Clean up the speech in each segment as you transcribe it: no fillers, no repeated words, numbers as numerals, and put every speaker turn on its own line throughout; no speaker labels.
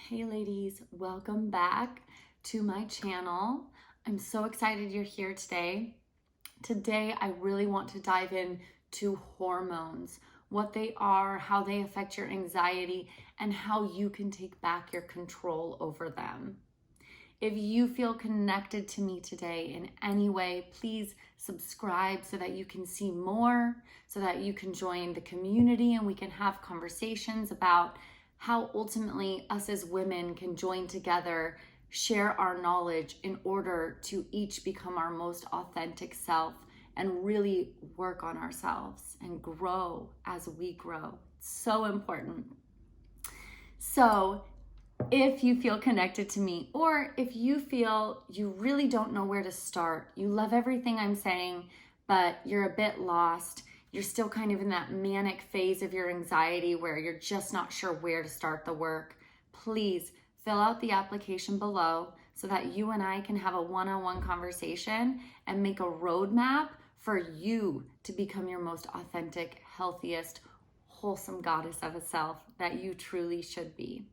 Hey ladies, welcome back to my channel. I'm so excited you're here today. Today, I really want to dive into hormones, what they are, how they affect your anxiety, and how you can take back your control over them. If you feel connected to me today in any way, please subscribe so that you can see more, so that you can join the community and we can have conversations about how ultimately us as women can join together, share our knowledge in order to each become our most authentic self and really work on ourselves and grow as we grow. It's so important. So, if you feel connected to me, or if you feel you really don't know where to start, you love everything I'm saying, but you're a bit lost, you're still kind of in that manic phase of your anxiety where you're just not sure where to start the work, please fill out the application below so that you and I can have a one-on-one conversation and make a roadmap for you to become your most authentic, healthiest, wholesome goddess of a self that you truly should be.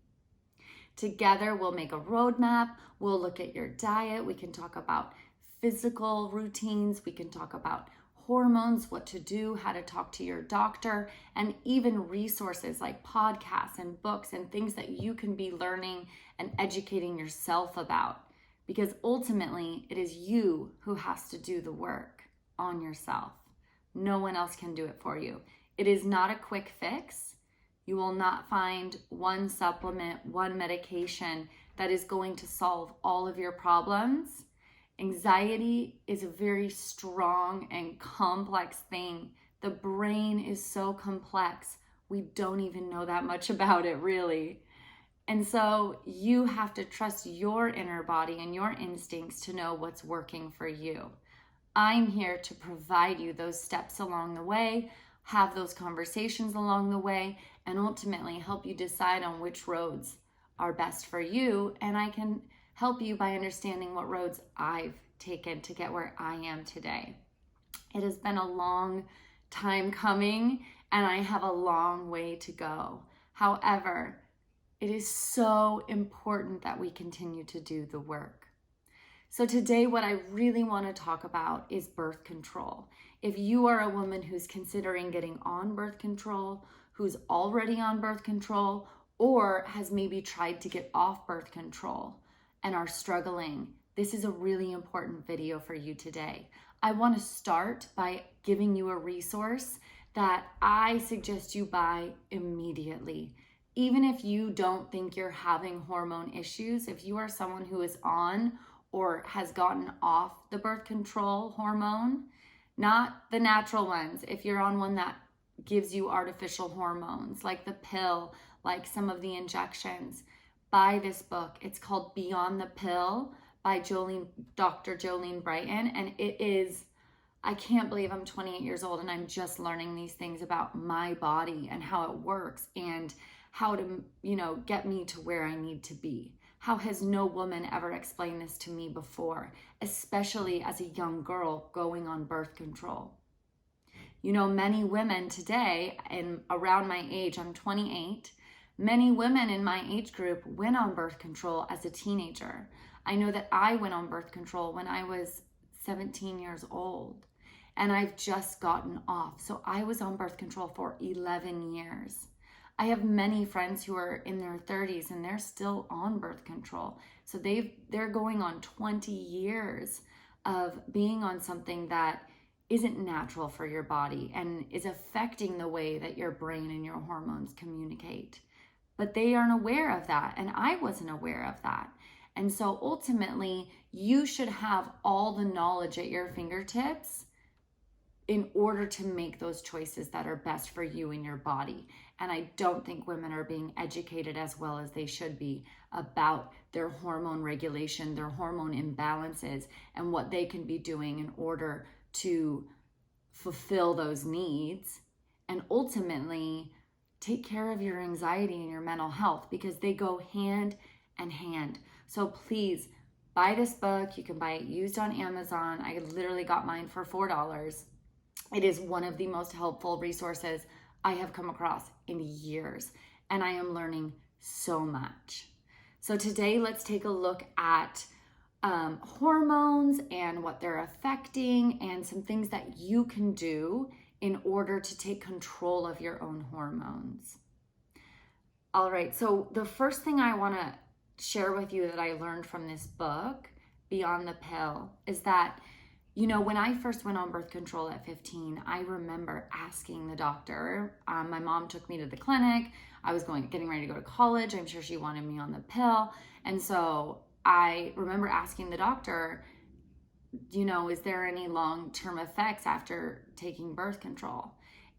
Together, we'll make a roadmap. We'll look at your diet. We can talk about physical routines. We can talk about hormones, what to do, how to talk to your doctor, and even resources like podcasts and books and things that you can be learning and educating yourself about. Because ultimately, it is you who has to do the work on yourself. No one else can do it for you. It is not a quick fix. You will not find one supplement, one medication that is going to solve all of your problems. Anxiety is a very strong and complex thing. The brain is so complex. We don't even know that much about it, really. And so you have to trust your inner body and your instincts to know what's working for you. I'm here to provide you those steps along the way, have those conversations along the way, and ultimately help you decide on which roads are best for you. And I can help you by understanding what roads I've taken to get where I am today. It has been a long time coming, and I have a long way to go. However, it is so important that we continue to do the work. So today, what I really want to talk about is birth control. If you are a woman who's considering getting on birth control, who's already on birth control, or has maybe tried to get off birth control and are struggling, this is a really important video for you today. I want to start by giving you a resource that I suggest you buy immediately. Even if you don't think you're having hormone issues, if you are someone who is on or has gotten off the birth control hormone, not the natural ones, if you're on one that gives you artificial hormones, like the pill, like some of the injections, buy this book. It's called Beyond the Pill by Dr. Jolene Brighten. And it is, I can't believe I'm 28 years old and I'm just learning these things about my body and how it works and how to, get me to where I need to be. How has no woman ever explained this to me before, especially as a young girl going on birth control? Many women today, and around my age, I'm 28, many women in my age group went on birth control as a teenager. I know that I went on birth control when I was 17 years old, and I've just gotten off. So I was on birth control for 11 years. I have many friends who are in their 30s and they're still on birth control. So they're going on 20 years of being on something that isn't natural for your body and is affecting the way that your brain and your hormones communicate. But they aren't aware of that, and I wasn't aware of that. And so ultimately, you should have all the knowledge at your fingertips in order to make those choices that are best for you and your body. And I don't think women are being educated as well as they should be about their hormone regulation, their hormone imbalances, and what they can be doing in order to fulfill those needs and ultimately take care of your anxiety and your mental health, because they go hand in hand. So please buy this book. You can buy it used on Amazon. I literally got mine for $4. It is one of the most helpful resources I have come across in years, and I am learning so much. So today, let's take a look at hormones and what they're affecting and some things that you can do in order to take control of your own hormones. All right, so the first thing I want to share with you that I learned from this book, Beyond the Pill, is that, when I first went on birth control at 15, I remember asking the doctor. My mom took me to the clinic. I was getting ready to go to college. I'm sure she wanted me on the pill. And so I remember asking the doctor, is there any long-term effects after taking birth control?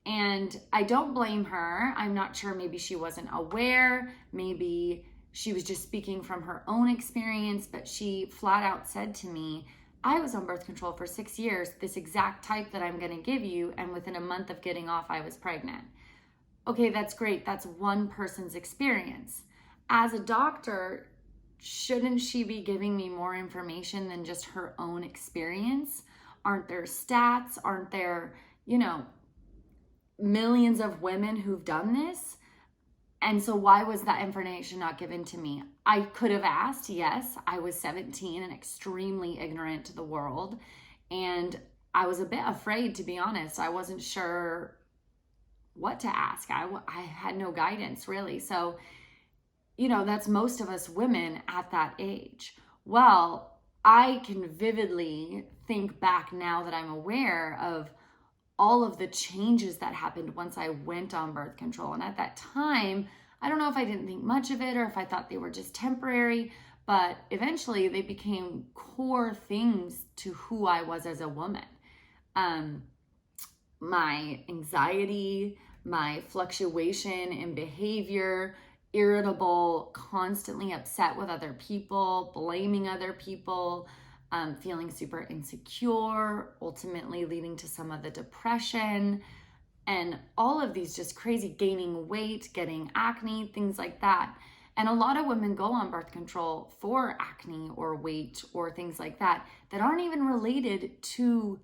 And I don't blame her. I'm not sure, maybe she wasn't aware. Maybe she was just speaking from her own experience, but she flat out said to me, I was on birth control for 6 years, this exact type that I'm going to give you, and within a month of getting off, I was pregnant. Okay, that's great. That's one person's experience. As a doctor, shouldn't she be giving me more information than just her own experience? Aren't there stats? Aren't there, millions of women who've done this? And so why was that information not given to me? I could have asked, yes. I was 17 and extremely ignorant to the world. And I was a bit afraid, to be honest. I wasn't sure what to ask. I had no guidance, really. So, that's most of us women at that age. Well, I can vividly think back now that I'm aware of all of the changes that happened once I went on birth control. And at that time, I don't know if I didn't think much of it or if I thought they were just temporary, but eventually they became core things to who I was as a woman. My anxiety, my fluctuation in behavior, irritable, constantly upset with other people, blaming other people, feeling super insecure, ultimately leading to some of the depression, and all of these just crazy, gaining weight, getting acne, things like that. And a lot of women go on birth control for acne or weight or things like that aren't even related to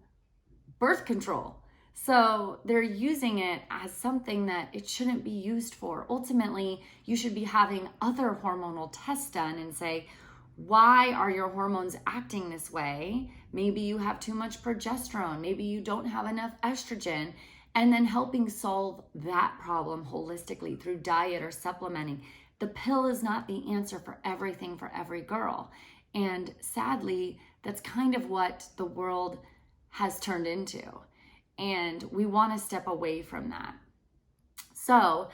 birth control. So they're using it as something that it shouldn't be used for. Ultimately, you should be having other hormonal tests done and say, why are your hormones acting this way? Maybe you have too much progesterone. Maybe you don't have enough estrogen. And then helping solve that problem holistically through diet or supplementing. The pill is not the answer for everything for every girl. And sadly, that's kind of what the world has turned into. And we want to step away from that. So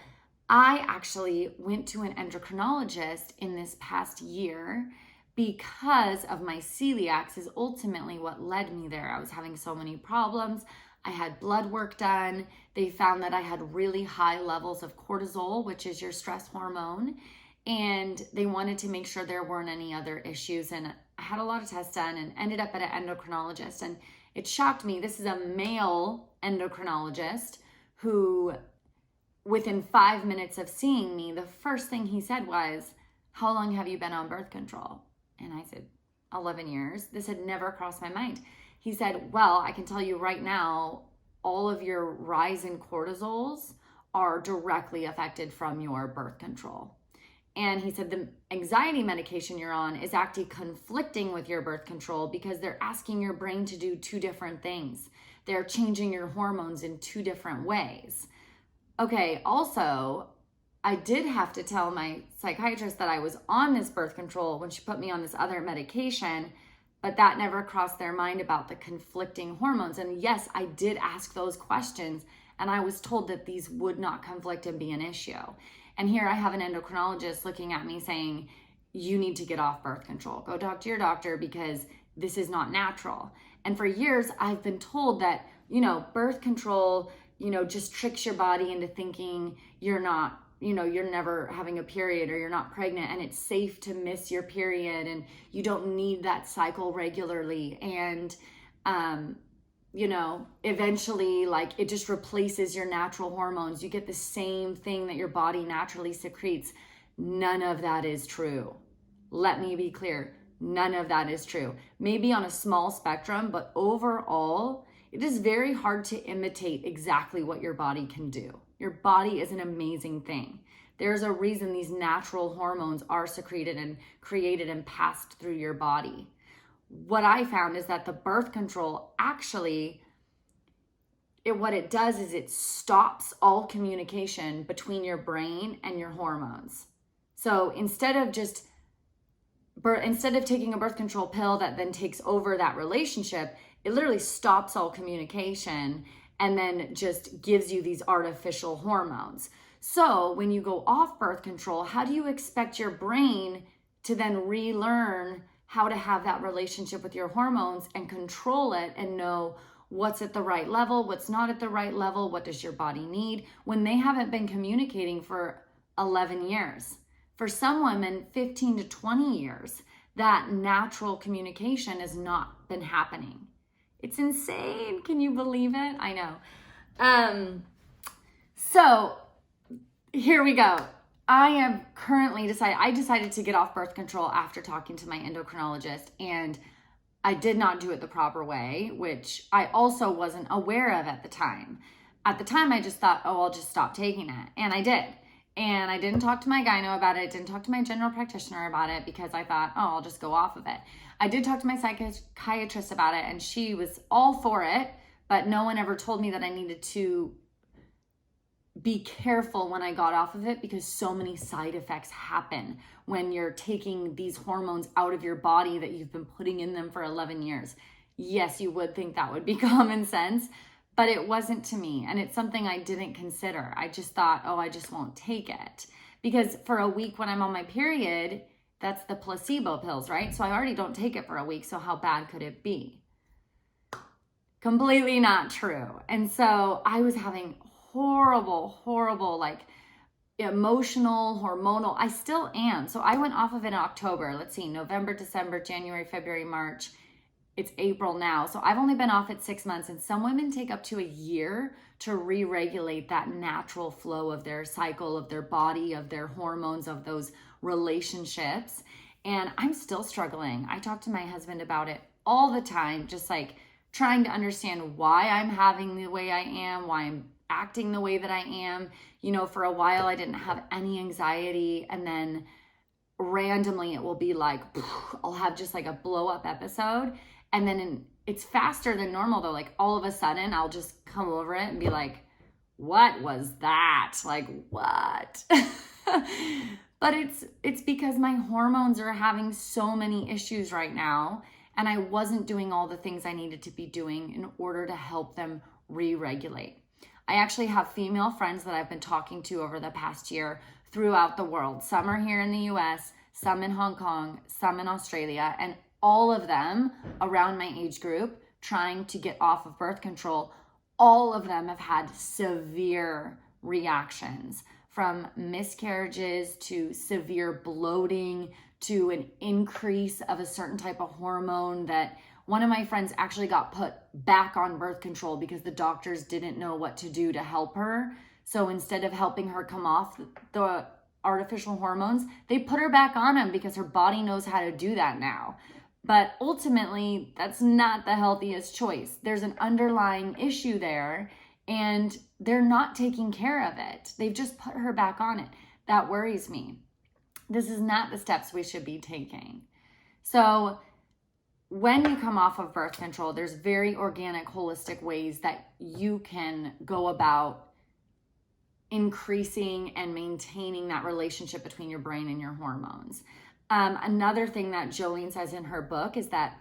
I actually went to an endocrinologist in this past year because of my celiac is ultimately what led me there. I was having so many problems. I had blood work done. They found that I had really high levels of cortisol, which is your stress hormone. And they wanted to make sure there weren't any other issues. And I had a lot of tests done and ended up at an endocrinologist. And it shocked me. This is a male endocrinologist who, within 5 minutes of seeing me, the first thing he said was, how long have you been on birth control? And I said, 11 years. This had never crossed my mind. He said, well, I can tell you right now, all of your rise in cortisols are directly affected from your birth control. And he said the anxiety medication you're on is actually conflicting with your birth control because they're asking your brain to do two different things. They're changing your hormones in two different ways. Okay, also, I did have to tell my psychiatrist that I was on this birth control when she put me on this other medication, but that never crossed their mind about the conflicting hormones. And yes, I did ask those questions, and I was told that these would not conflict and be an issue. And here I have an endocrinologist looking at me saying, you need to get off birth control. Go talk to your doctor because this is not natural. And for years, I've been told that, birth control, just tricks your body into thinking you're not, you're never having a period or you're not pregnant, and it's safe to miss your period and you don't need that cycle regularly. And, eventually, it just replaces your natural hormones. You get the same thing that your body naturally secretes. None of that is true. Let me be clear. None of that is true. Maybe on a small spectrum, but overall, it is very hard to imitate exactly what your body can do. Your body is an amazing thing. There's a reason these natural hormones are secreted and created and passed through your body. What I found is that the birth control actually, what it does is it stops all communication between your brain and your hormones. So instead of taking a birth control pill that then takes over that relationship, it literally stops all communication and then just gives you these artificial hormones. So when you go off birth control, how do you expect your brain to then relearn how to have that relationship with your hormones and control it and know what's at the right level, what's not at the right level, what does your body need, when they haven't been communicating for 11 years? For some women, 15 to 20 years, that natural communication has not been happening. It's insane. Can you believe it? I know. So here we go. I decided to get off birth control after talking to my endocrinologist, and I did not do it the proper way, which I also wasn't aware of at the time. At the time, I just thought, I'll just stop taking it. And I did. And I didn't talk to my gyno about it, didn't talk to my general practitioner about it, because I thought, I'll just go off of it. I did talk to my psychiatrist about it, and she was all for it, but no one ever told me that I needed to be careful when I got off of it, because so many side effects happen when you're taking these hormones out of your body that you've been putting in them for 11 years. Yes, you would think that would be common sense, but it wasn't to me. And it's something I didn't consider. I just thought, I just won't take it. Because for a week when I'm on my period, that's the placebo pills, right? So I already don't take it for a week. So how bad could it be? Completely not true. And so I was having horrible, like emotional, hormonal, I still am. So I went off of it in October. Let's see, November, December, January, February, March. It's April now. So I've only been off it 6 months, and some women take up to a year to re-regulate that natural flow of their cycle, of their body, of their hormones, of those relationships. And I'm still struggling. I talk to my husband about it all the time, just like trying to understand why I'm having the way I am, why I'm acting the way that I am. For a while I didn't have any anxiety, and then randomly it will be like, I'll have just like a blow up episode. And then it's faster than normal though. Like all of a sudden I'll just come over it and be like, what was that? Like what? But it's because my hormones are having so many issues right now, and I wasn't doing all the things I needed to be doing in order to help them re-regulate. I actually have female friends that I've been talking to over the past year throughout the world. Some are here in the US, some in Hong Kong, some in Australia, and all of them around my age group trying to get off of birth control. All of them have had severe reactions, from miscarriages to severe bloating to an increase of a certain type of hormone that one of my friends actually got put back on birth control because the doctors didn't know what to do to help her. So instead of helping her come off the artificial hormones, they put her back on them because her body knows how to do that now. But ultimately, that's not the healthiest choice. There's an underlying issue there, and they're not taking care of it. They've just put her back on it. That worries me. This is not the steps we should be taking. So when you come off of birth control, there's very organic, holistic ways that you can go about increasing and maintaining that relationship between your brain and your hormones. Another thing that Jolene says in her book is that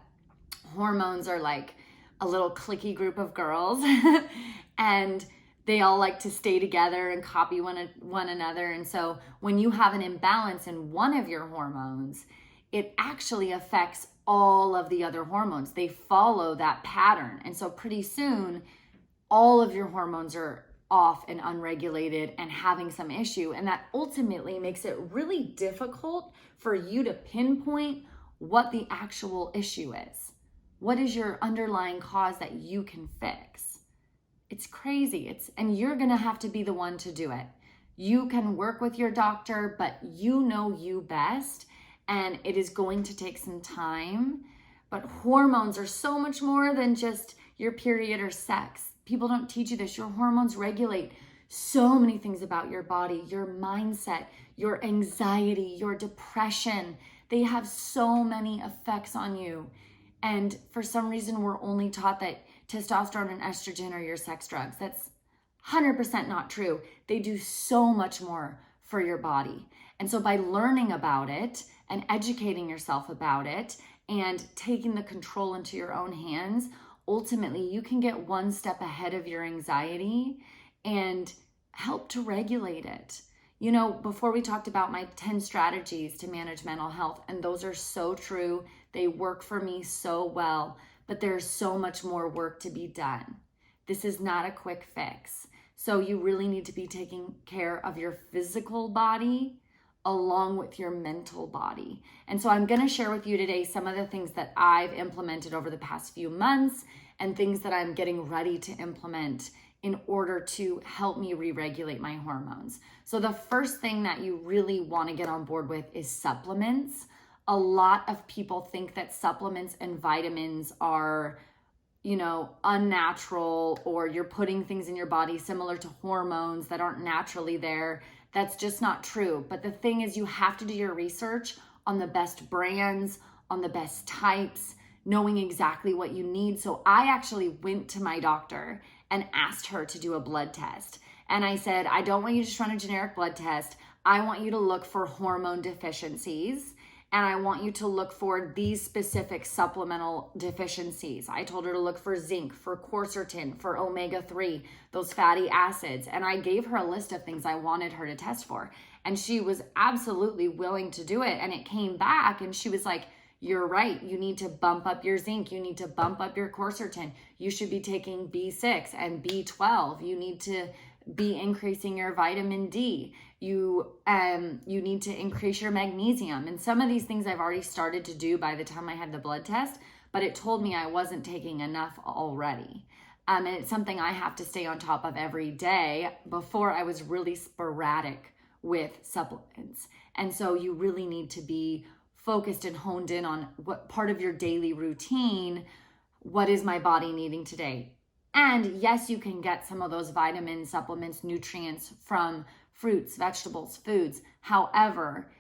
hormones are like a little cliquey group of girls and they all like to stay together and copy one another. And so when you have an imbalance in one of your hormones, it actually affects all of the other hormones. They follow that pattern. And so pretty soon, all of your hormones are off and unregulated and having some issue. And that ultimately makes it really difficult for you to pinpoint what the actual issue is. What is your underlying cause that you can fix? It's crazy. And you're going to have to be the one to do it. You can work with your doctor, but you know you best. And it is going to take some time. But hormones are so much more than just your period or sex. People don't teach you this. Your hormones regulate so many things about your body, your mindset, your anxiety, your depression. They have so many effects on you. And for some reason, we're only taught that testosterone and estrogen are your sex drugs. That's 100% not true. They do so much more for your body. And so by learning about it and educating yourself about it and taking the control into your own hands, ultimately you can get one step ahead of your anxiety and help to regulate it. You know, before we talked about my 10 strategies to manage mental health, and those are so true. They work for me so well, but there's so much more work to be done. This is not a quick fix. So you really need to be taking care of your physical body along with your mental body. And so I'm going to share with you today some of the things that I've implemented over the past few months and things that I'm getting ready to implement in order to help me re-regulate my hormones. So the first thing that you really want to get on board with is supplements. A lot of people think that supplements and vitamins are, you know, unnatural, or you're putting things in your body similar to hormones that aren't naturally there. That's just not true. But the thing is, you have to do your research on the best brands, on the best types, knowing exactly what you need. So I actually went to my doctor and asked her to do a blood test. And I said, I don't want you to just run a generic blood test. I want you to look for hormone deficiencies, and I want you to look for these specific supplemental deficiencies. I told her to look for zinc, for quercetin, for omega-3, those fatty acids. And I gave her a list of things I wanted her to test for. And she was absolutely willing to do it. And it came back and she was like, you're right. You need to bump up your zinc. You need to bump up your quercetin. You should be taking B6 and B12. You need to be increasing your vitamin D. You need to increase your magnesium. And some of these things I've already started to do by the time I had the blood test, but it told me I wasn't taking enough already. And it's something I have to stay on top of every day. Before, I was really sporadic with supplements. And so you really need to be focused and honed in on what part of your daily routine, what is my body needing today? And yes, you can get some of those vitamins, supplements, nutrients from fruits, vegetables, foods. However,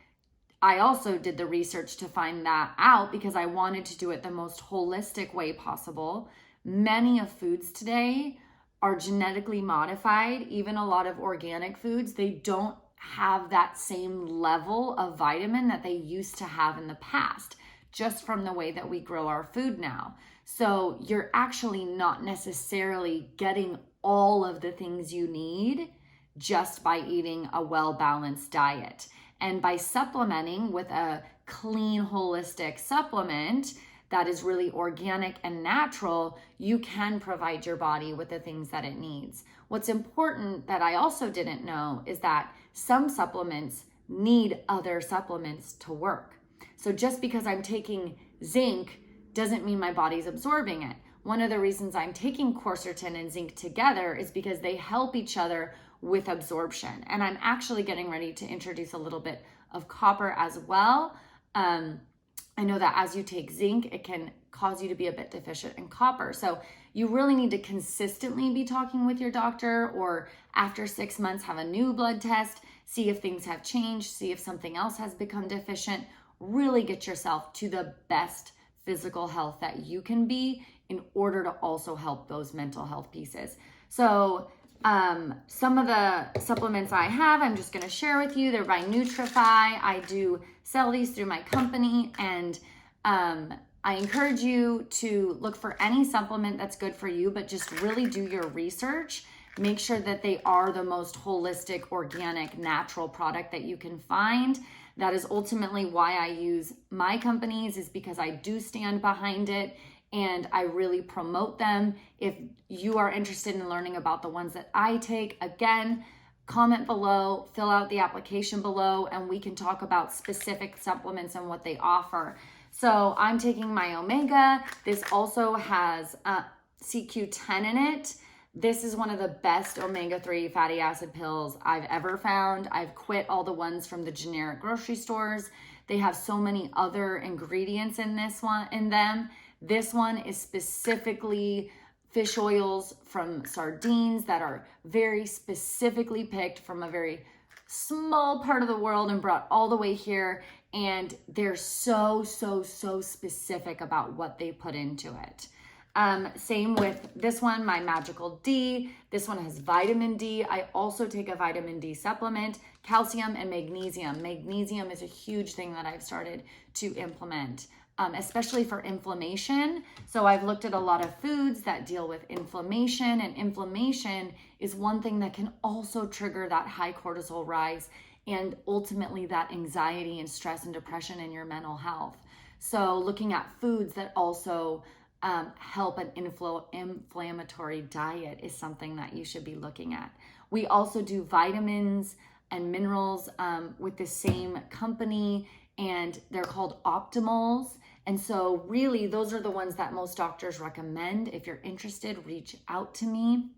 I also did the research to find that out because I wanted to do it the most holistic way possible. Many of foods today are genetically modified. Even a lot of organic foods, they don't have that same level of vitamin that they used to have in the past, just from the way that we grow our food now. So you're actually not necessarily getting all of the things you need just by eating a well-balanced diet. And by supplementing with a clean, holistic supplement that is really organic and natural, you can provide your body with the things that it needs. What's important that I also didn't know is that some supplements need other supplements to work. So just because I'm taking zinc doesn't mean my body's absorbing it. One of the reasons I'm taking quercetin and zinc together is because they help each other with absorption. And I'm actually getting ready to introduce a little bit of copper as well. I know that as you take zinc, it can cause you to be a bit deficient in copper. So you really need to consistently be talking with your doctor, or after 6 months, have a new blood test, see if things have changed, see if something else has become deficient. Really get yourself to the best physical health that you can be in order to also help those mental health pieces. So some of the supplements I have, I'm just going to share with you. They're by Nutrify. I do sell these through my company, and I encourage you to look for any supplement that's good for you, but just really do your research. Make sure that they are the most holistic, organic, natural product that you can find. That is ultimately why I use my companies, is because I do stand behind it and I really promote them. If you are interested in learning about the ones that I take, again, comment below, fill out the application below, and we can talk about specific supplements and what they offer. So I'm taking my Omega. This also has CQ10 in it. This is one of the best omega-3 fatty acid pills I've ever found. I've quit all the ones from the generic grocery stores. They have so many other ingredients in them. This one is specifically fish oils from sardines that are very specifically picked from a very small part of the world and brought all the way here. And they're so specific about what they put into it. Same with this one, my Magical D. This one has vitamin D. I also take a vitamin D supplement, calcium and magnesium. Magnesium is a huge thing that I've started to implement, especially for inflammation. So I've looked at a lot of foods that deal with inflammation, and inflammation is one thing that can also trigger that high cortisol rise and ultimately that anxiety and stress and depression in your mental health. So looking at foods that also help an inflammatory diet is something that you should be looking at. We also do vitamins and minerals with the same company, and they're called Optimals. And so really those are the ones that most doctors recommend. If you're interested, reach out to me.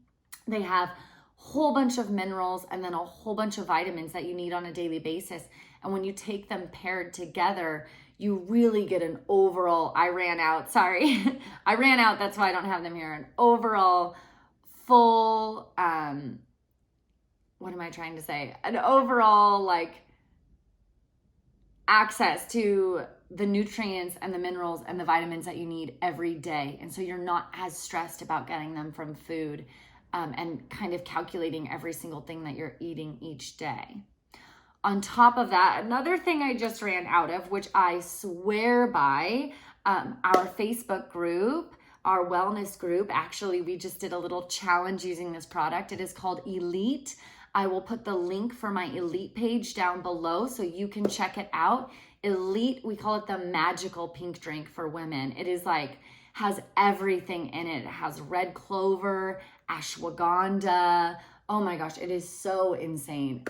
They have whole bunch of minerals and then a whole bunch of vitamins that you need on a daily basis. And when you take them paired together, you really get an overall, I ran out, that's why I don't have them here, an overall full, what am I trying to say? An overall like access to the nutrients and the minerals and the vitamins that you need every day. And so you're not as stressed about getting them from food. And kind of calculating every single thing that you're eating each day. On top of that, another thing I just ran out of, which I swear by, our Facebook group, our wellness group. Actually, we just did a little challenge using this product. It is called Elite. I will put the link for my Elite page down below so you can check it out. Elite, we call it the magical pink drink for women. It is like, has everything in it. It has red clover, ashwagandha. Oh my gosh, it is so insane.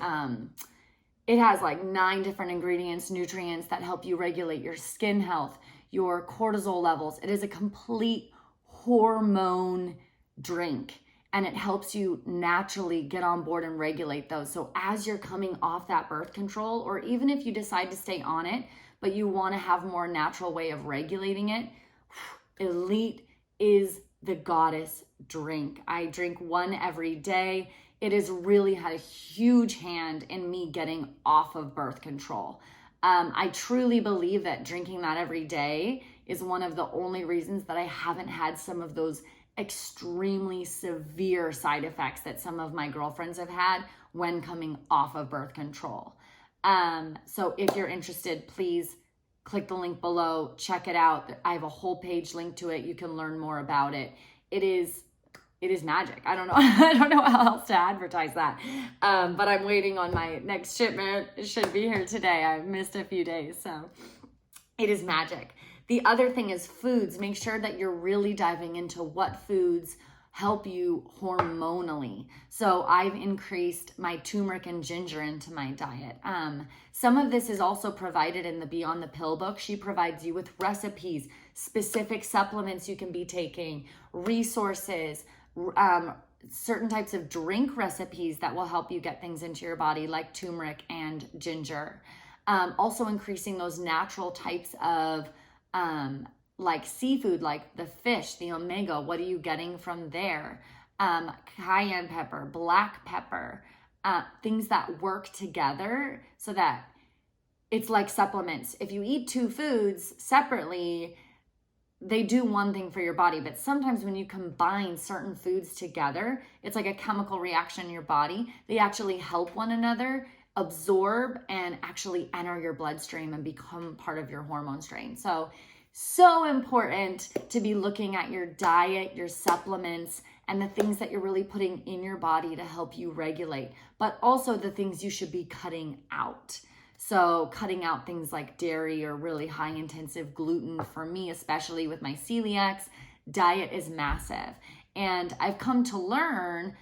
It has like 9 different ingredients, nutrients that help you regulate your skin health, your cortisol levels. It is a complete hormone drink, and it helps you naturally get on board and regulate those. So as you're coming off that birth control, or even if you decide to stay on it, but you want to have more natural way of regulating it, Elite is the goddess drink. I drink one every day. It has really had a huge hand in me getting off of birth control. I truly believe that drinking that every day is one of the only reasons that I haven't had some of those extremely severe side effects that some of my girlfriends have had when coming off of birth control. So if you're interested, please click the link below, check it out. I have a whole page linked to it. You can learn more about it. It is magic. I don't know. I don't know how else to advertise that. But I'm waiting on my next shipment. It should be here today. I've missed a few days. So it is magic. The other thing is foods. Make sure that you're really diving into what foods help you hormonally. So I've increased my turmeric and ginger into my diet. Some of this is also provided in the Beyond the Pill book. She provides you with recipes, specific supplements you can be taking, resources, certain types of drink recipes that will help you get things into your body like turmeric and ginger. Also increasing those natural types of like seafood, like the fish, the omega. What are you getting from there? Cayenne pepper, black pepper, things that work together so that it's like supplements. If you eat 2 foods separately, they do one thing for your body, but sometimes when you combine certain foods together, it's like a chemical reaction in your body. They actually help one another absorb and actually enter your bloodstream and become part of your hormone strain. So important to be looking at your diet, your supplements, and the things that you're really putting in your body to help you regulate, but also the things you should be cutting out. So cutting out things like dairy or really high intensive gluten, for me, especially with my celiacs, diet is massive. And I've come to learn,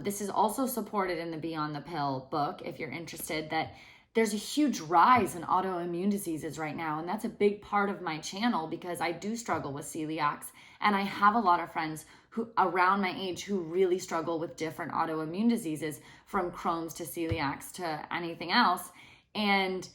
this is also supported in the Beyond the Pill book, if you're interested, that there's a huge rise in autoimmune diseases right now. And that's a big part of my channel because I do struggle with celiacs. And I have a lot of friends who around my age who really struggle with different autoimmune diseases, from Crohn's to celiacs to anything else. And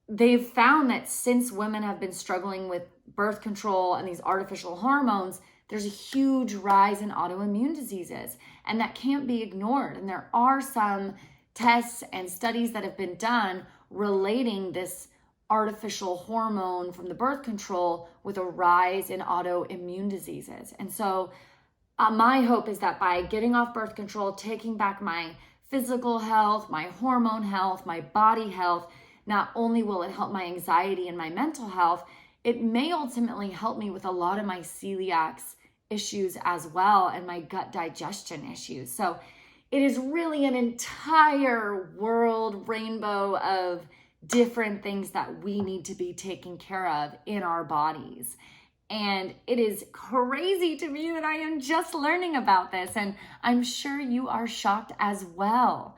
they've found that since women have been struggling with birth control and these artificial hormones, there's a huge rise in autoimmune diseases, and that can't be ignored. And there are some tests and studies that have been done relating this artificial hormone from the birth control with a rise in autoimmune diseases. And so my hope is that by getting off birth control, taking back my physical health, my hormone health, my body health, not only will it help my anxiety and my mental health, it may ultimately help me with a lot of my celiac issues as well and my gut digestion issues. So it is really an entire world rainbow of different things that we need to be taking care of in our bodies. And it is crazy to me that I am just learning about this, and I'm sure you are shocked as well.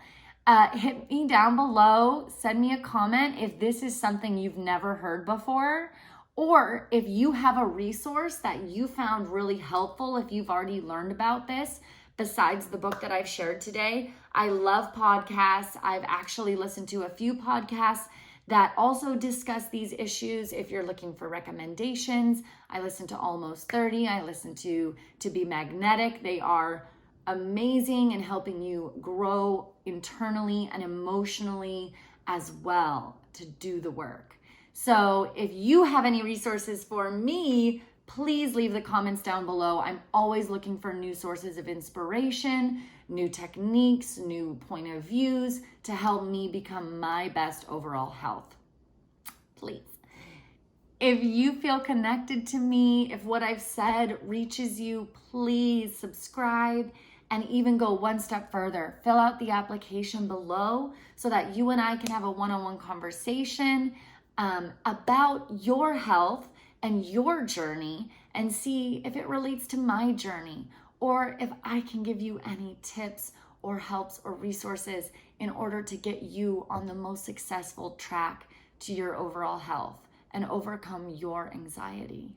Hit me down below, send me a comment if this is something you've never heard before, or if you have a resource that you found really helpful if you've already learned about this, besides the book that I've shared today. I love podcasts. I've actually listened to a few podcasts that also discuss these issues. If you're looking for recommendations, I listen to Almost 30. I listen to Be Magnetic. They are amazing in helping you grow internally and emotionally as well to do the work. So if you have any resources for me, please leave the comments down below. I'm always looking for new sources of inspiration, new techniques, new point of views to help me become my best overall health. Please. If you feel connected to me, if what I've said reaches you, please subscribe and even go one step further. Fill out the application below so that you and I can have a one-on-one conversation about your health and your journey and see if it relates to my journey, or if I can give you any tips or helps or resources in order to get you on the most successful track to your overall health and overcome your anxiety.